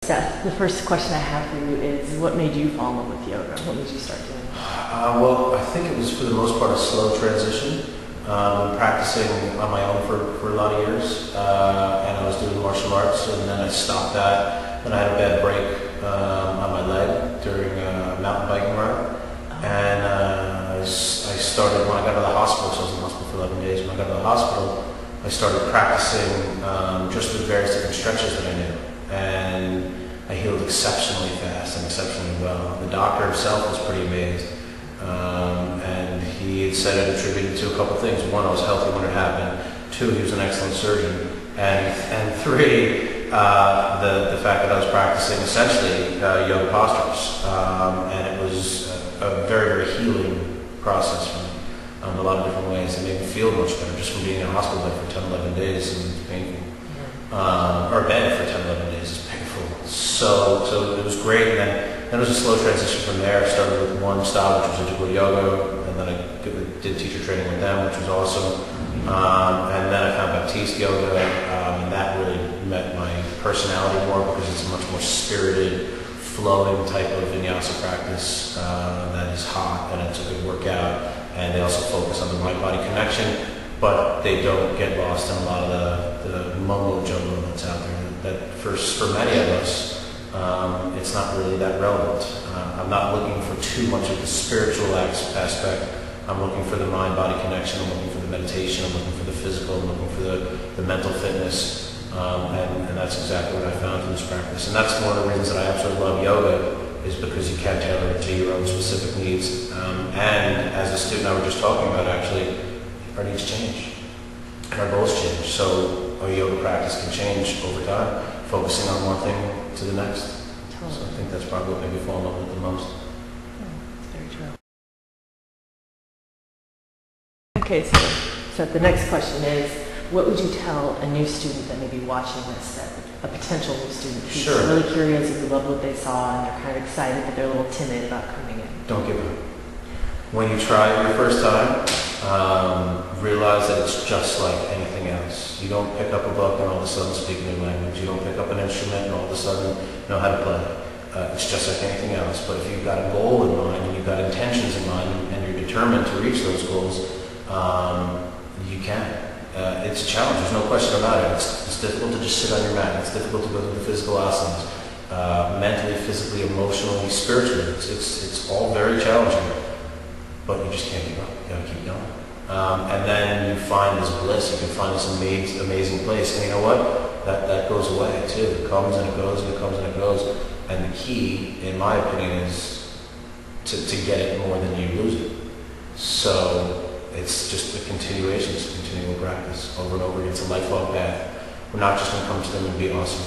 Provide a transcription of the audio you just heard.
Seth, the first question I have for you is, what made you fall in love with yoga? What made you start doing it? Well, I think it was for the most part a slow transition. Practicing on my own for a lot of years, and I was doing martial arts, and then I stopped that, and I had a bad break on my leg during a mountain biking ride, and I started, when I got to the hospital, so I was in the hospital for 11 days, when I got to the hospital, I started practicing just the various different stretches that I knew, and I healed exceptionally fast and exceptionally well. The doctor himself was pretty amazed. And he had said it attributed to a couple things. One, I was healthy when it happened. Two, he was an excellent surgeon. And three, the fact that I was practicing essentially yoga postures. And it was a very, very healing process for me in a lot of different ways. It made me feel much better just from being in a hospital bed for 10, 11 days, and it's painful. Or bed for 10, 11 days is painful. So it was great. And then it was a slow transition from there. I started with one style, which was Ojibwe yoga, and then I did teacher training with them, which was awesome. And then I found Baptiste yoga, and that really met my personality more because it's a much more spirited, flowing type of Vinyasa practice that is hot, and it's a good workout. And they also focus on the mind-body connection, but they don't get lost in a lot of the mumbo jumbo that's out there. That for many of us, it's not really that relevant. I'm not looking for too much of the spiritual aspect. I'm looking for the mind-body connection. I'm looking for the meditation. I'm looking for the physical. I'm looking for the mental fitness. And that's exactly what I found in this practice. And that's one of the reasons that I absolutely love yoga, is because you can tailor it to your own specific needs. And as a student I was just talking about, actually, our needs change. And our goals change. So our yoga practice can change over time, focusing on one thing to the next. Totally. So I think that's probably what made me fall in love with it the most. That's very true. Okay, so the next question is, what would you tell a new student that may be watching this, a potential new student who's Sure. really curious, who loved what they saw, and they're kind of excited, but they're a little timid about coming in? Don't give up. When you try it your first time, realize that it's just like anything else. You don't pick up a book and all of a sudden speak a new language. You don't pick up an instrument and all of a sudden know how to play. It's just like anything else. But if you've got a goal in mind and you've got intentions in mind and you're determined to reach those goals, you can. It's a challenge, there's no question about it. It's difficult to just sit on your mat. It's difficult to go through the physical asanas. Mentally, physically, emotionally, spiritually. It's all very challenging. But you just can't give up. You gotta keep going. And then you find this bliss. You can find this amazing place. And you know what? That goes away too. It comes and it goes and it comes and it goes. And the key, in my opinion, is to get it more than you lose it. So it's just a continuation. It's a continual practice over and over again. It's a lifelong path. We're not just going to come to them and be awesome.